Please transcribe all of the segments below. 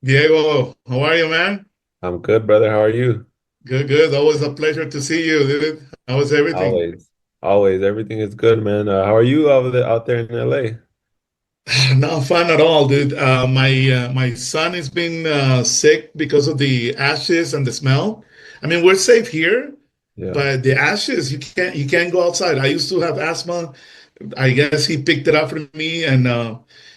Diego, how are you, man? I'm good, brother. How are you? Good, good. Always a pleasure to see you, dude. How was everything? Always. Always. Everything is good, man. How are you out there in LA? Not fun at all, dude. My son has been sick because of the ashes and the smell. I mean, we're safe here, Yeah. but the ashes, you can't go outside. I used to have asthma. I guess he picked it up from me, and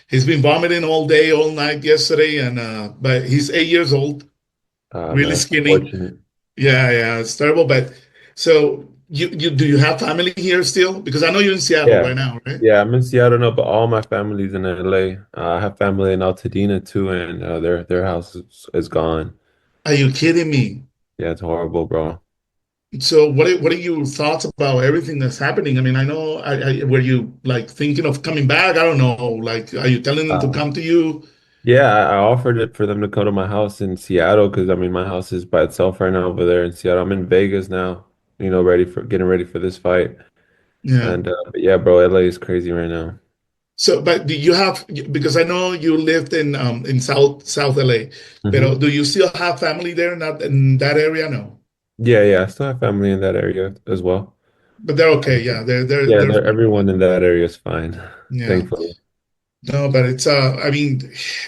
he's been vomiting all day, all night yesterday. And but he's 8 years old, really Man, it's skinny. unfortunate. Yeah, yeah, it's terrible. But so you do you have family here still? Because I know you're in Seattle Yeah. right now, right? Yeah, I'm in Seattle now, but all my family's in LA. I have family in Altadena too, and their house is gone. Are you kidding me? Yeah, it's horrible, bro. So what are your thoughts about everything that's happening? I mean, I know were you like thinking of coming back? I don't know. Like, are you telling them to Uh, come to you? yeah, I offered it for them to come to my house in Seattle because I mean my house is by itself right now over there in Seattle. I'm in Vegas now, getting ready for this fight. Yeah. And but yeah, bro, LA is crazy right now. So, but do you have because I know you lived in South LA, but Hmm. do you still have family there, not in that area? No. Yeah, yeah, I still have family in that area as well. But they're okay. Yeah, Yeah, they're fine. everyone in that area is fine, Yeah. thankfully. No, but it's I mean,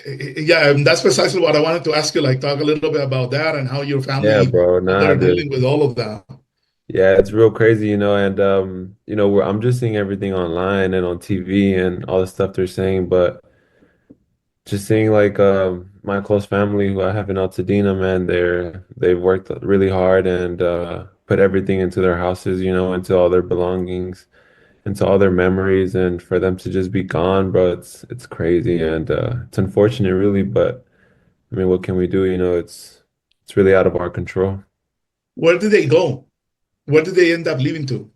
yeah, and that's precisely what I wanted to ask you, like talk a little bit about that and how your Yeah, family, bro. how Nah, they're dealing dude. with all of that. Yeah, it's real crazy, and I'm just seeing everything online and on TV and all the stuff they're saying, but just seeing like my close family who I have in Altadena, man, they've worked really hard and put everything into their houses, into all their belongings, into all their memories, and for them to just be gone, bro, it's crazy and it's unfortunate, really, but I mean, what can we do? It's really out of our control. Where did they go? Where did they end up leaving to?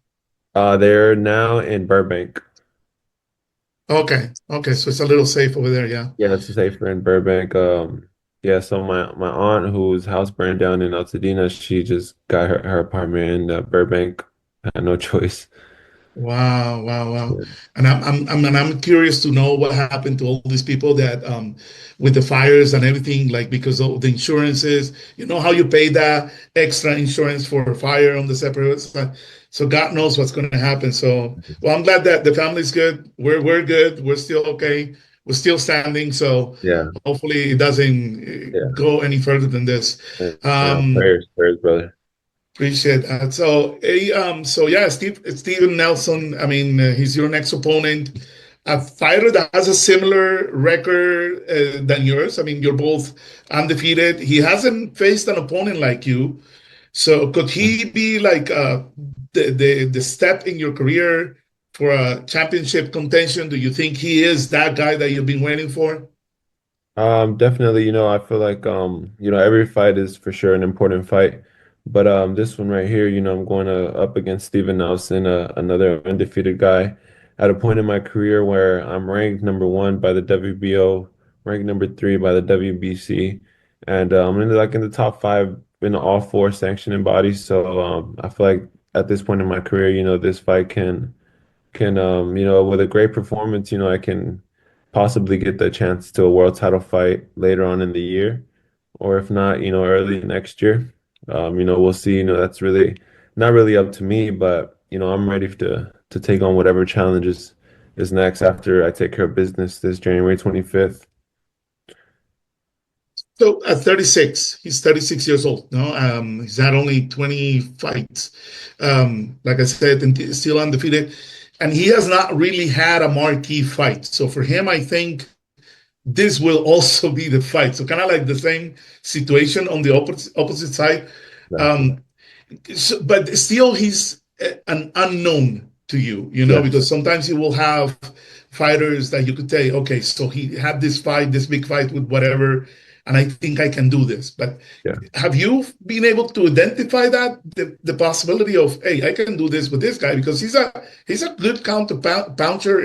They're now in Burbank. Okay, okay, so it's a little safe over there, yeah. Yeah, it's safer in Burbank. Yeah, so my aunt whose house burned down in Altadena, she just got her apartment in Burbank. I had no choice. Wow, wow, wow. Yeah. And I'm curious to know what happened to all these people that with the fires and everything, like because of the insurances, you know how you pay that extra insurance for fire on the separate side. So God knows what's going to happen. So, well, I'm glad that the family's good. We're good. We're still okay. We're still standing. So Yeah. hopefully it doesn't Yeah. go any further than this. Yeah. Um, Prayers, brother. Appreciate that. So yeah, Steven Nelson. I mean, he's your next opponent, a fighter that has a similar record than yours. I mean, you're both undefeated. He hasn't faced an opponent like you. So could he be like the step in your career for a championship contention? Do you think he is that guy that you've been waiting for? Definitely, I feel like every fight is for sure an important fight. But this one right here, I'm going up against Steven Nelson, another undefeated guy at a point in my career where I'm ranked number one by the WBO, ranked number three by the WBC, and I'm in the top five in all four sanctioning bodies. So I feel like at this point in my career, this fight can with a great performance, I can possibly get the chance to a world title fight later on in the year, or if not, early next year. We'll see. That's really not really up to me, but I'm ready to take on whatever challenges is next after I take care of business this January 25th. So at 36, he's 36 years old. No, he's had only 20 fights. Like I said, and still undefeated, and he has not really had a marquee fight. So for him, I think this will also be the fight. So kind of like the same situation on the opposite side. Exactly. Um, but still he's an unknown to you, Yes. because sometimes you will have fighters that you could say, okay, so he had this fight, this big fight with whatever, and I think I can do this. But Yeah. have you been able to identify that the possibility of, hey, I can do this with this guy because he's a good counter puncher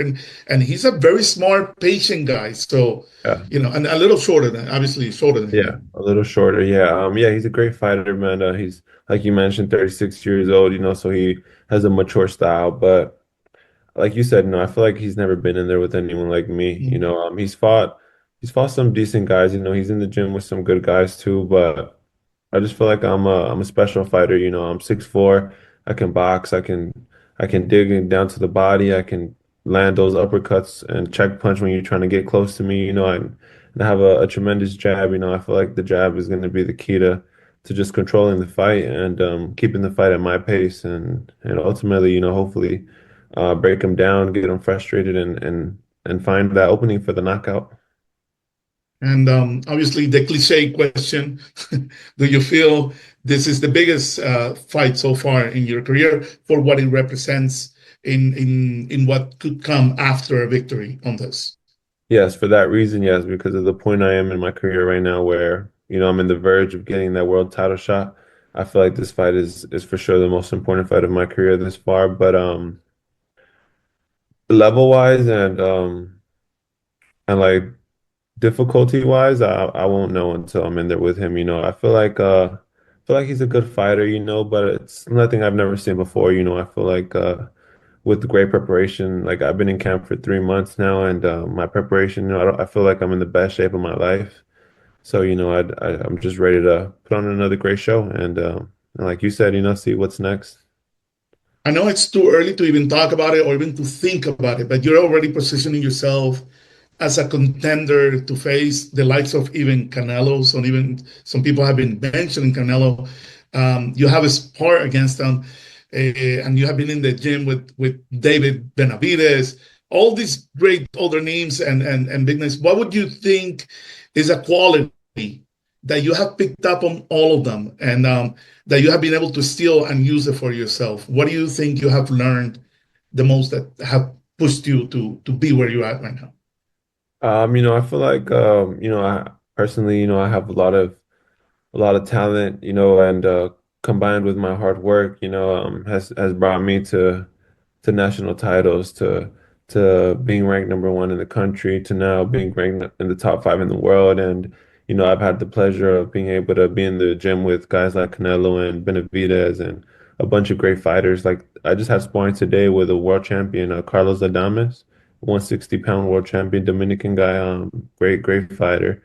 and he's a very smart, patient guy. So, Yeah. and a little shorter than obviously shorter than Yeah, him. a little shorter. Yeah. Yeah, he's a great fighter, man. He's like you mentioned, 36 years old, so he has a mature style, but like you said, I feel like he's never been in there with anyone like me. Mm. He's fought. he's fought some decent guys. He's in the gym with some good guys too, but I just feel like I'm a special fighter. I'm 6'4". I can box. I can dig it down to the body. I can land those uppercuts and check punch when you're trying to get close to me. And I have a tremendous jab. I feel like the jab is going to be the key to just controlling the fight and keeping the fight at my pace and ultimately, hopefully, break him down, get him frustrated, and find that opening for the knockout. And obviously, the cliche question: do you feel this is the biggest fight so far in your career for what it represents in what could come after a victory on this? Yes, for that reason, yes, because of the point I am in my career right now where, I'm in the verge of getting that world title shot. I feel like this fight is for sure the most important fight of my career this far. But level wise and like difficulty wise, I won't know until I'm in there with him. I feel like he's a good fighter, but it's nothing I've never seen before. I feel like with great preparation. Like I've been in camp for 3 months now, and my preparation, I feel like I'm in the best shape of my life. So, I'm just ready to put on another great show, and like you said, see what's next. I know it's too early to even talk about it or even to think about it, but you're already positioning yourself as a contender to face the likes of even Canelo. So even some people have been mentioning Canelo. You have a spar against them, and you have been in the gym with David Benavides, all these great older names and big names. What would you think is a quality that you have picked up on all of them and that you have been able to steal and use it for yourself? What do you think you have learned the most that have pushed you to be where you're at right now? I feel like I personally, I have a lot of talent, and combined with my hard work, has brought me to national titles, to being ranked number one in the country, to now being ranked in the top five in the world. And I've had the pleasure of being able to be in the gym with guys like Canelo and Benavidez and a bunch of great fighters. Like I just had sparring today with a world champion, Carlos Adames, 160-pound world champion, Dominican guy, great, great fighter.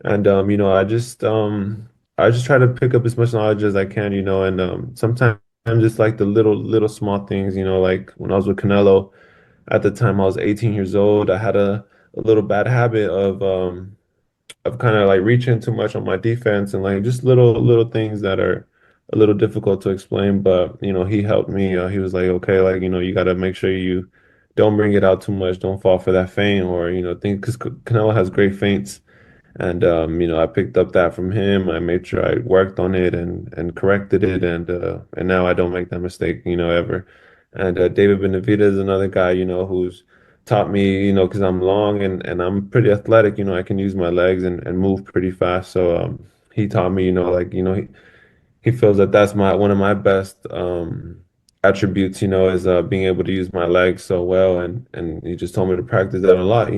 And I just try to pick up as much knowledge as I can, and sometimes just like the little small things, like when I was with Canelo, at the time I was 18 years old, I had a little bad habit of kind of like reaching too much on my defense and like just little things that are a little difficult to explain. But he helped me. He was like, okay, like you got to make sure you don't bring it out too much, don't fall for that feint, or think because Canelo has great feints. And I picked up that from him. I made sure I worked on it and corrected it, and now I don't make that mistake, ever. And David Benavidez is another guy, who's taught me, because I'm long and I'm pretty athletic, I can use my legs and move pretty fast. So he taught me, like, he feels that that's my one of my best attributes, is being able to use my legs so well, and he just told me to practice that a lot,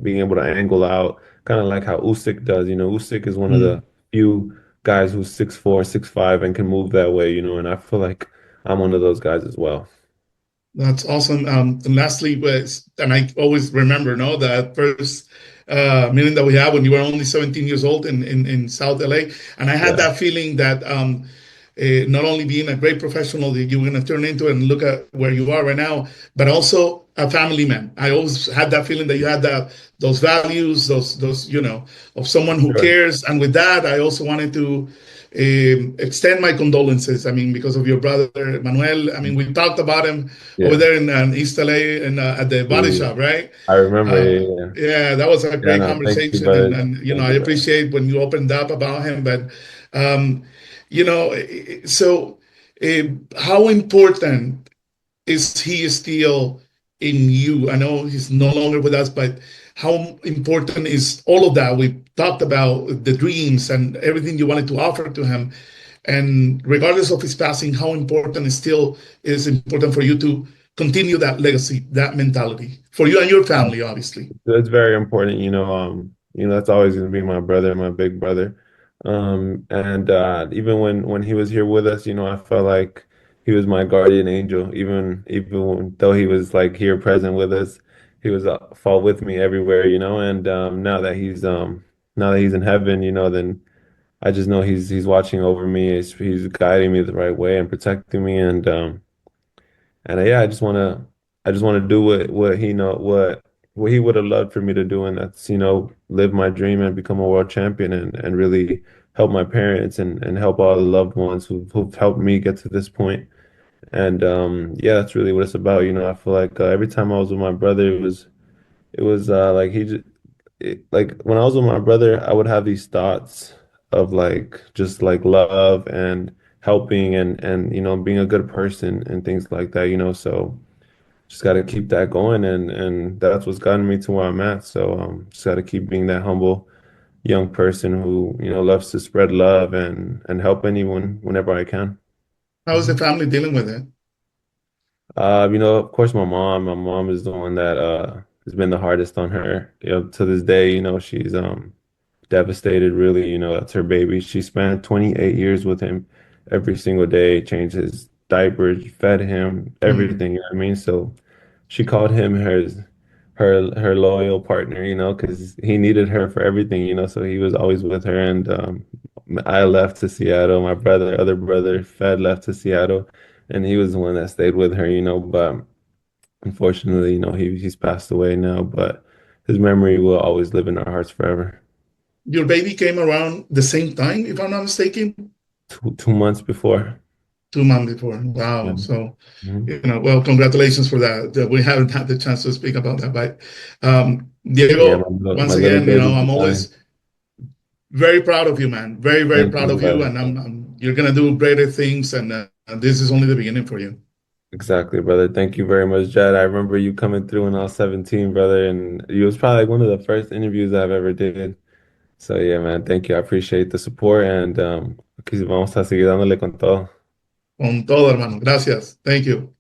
being able to angle out, kind of like how Usyk does. Usyk is one of the Mm. few guys who's 6'4", 6'5", and can move that way, and I feel like I'm one of those guys as well. That's awesome. And lastly, was and I always remember, no, that first meeting that we had when you were only 17 years old in South LA, and I had Yeah, that feeling that not only being a great professional that you were going to turn into and look at where you are right now, but also a family man. I always had that feeling that you had that those values, those of someone who sure. cares. And with that, I also wanted to extend my condolences. I mean, because of your brother Manuel. I mean, we talked about him over Yeah. there in East LA and at the body Yeah. shop, right? I remember. Uh, Yeah, yeah. yeah, that was a Yeah, great no, thank you, conversation, brother. and Thank I you, brother. appreciate when you opened up about him. But um, you know, so how important is he still in you? I know he's no longer with us, but how important is all of that we talked about, the dreams and everything you wanted to offer to him? And regardless of his passing, how important it still is important for you to continue that legacy, that mentality for you and your family, obviously. That's very important, that's always gonna be my brother, my big brother. And even when he was here with us, I felt like he was my guardian angel, even though he was like here present with us. he was fall with me everywhere, and now that he's in heaven, then I just know he's watching over me. He's guiding me the right way and protecting me, and yeah, I just want to do what he would have loved for me to do, and that's live my dream and become a world champion and really help my parents and help all the loved ones who've helped me get to this point. And yeah, that's really what it's about. I feel like every time I was with my brother, it was like like when I was with my brother, I would have these thoughts of like just like love and helping and being a good person and things like that. So just got to keep that going, and that's what's gotten me to where I'm at. So just got to keep being that humble young person who loves to spread love and help anyone whenever I can. How is the family dealing with it? Of course, my mom is the one that has been the hardest on her. To this day, she's devastated, really. That's her baby. She spent 28 years with him every single day, changed his diapers, fed him, Mm. everything, you know what I mean? So she called him her loyal partner, because he needed her for everything, so he was always with her. And I left to Seattle. My other brother, Fed, left to Seattle, and he was the one that stayed with her, but unfortunately, he's passed away now, but his memory will always live in our hearts forever. Your baby came around the same time, if I'm not mistaken, Two months before. 2 months before. Yeah. Wow. So, Mhm. well, congratulations for that. We haven't had the chance to speak about that, but Yeah, Diego, my once little again, baby I'm July. always very proud of you, man. Very, very Thank proud you, of you, brother. and you're gonna do greater things, and this is only the beginning for you. Exactly, brother. Thank you very much, Jed. I remember you coming through when I was 17, brother, and you was probably like one of the first interviews I've ever did. So yeah, man, thank you. I appreciate the support and aquí vamos a seguir dándole con todo. Con todo, hermano. Gracias. Thank you.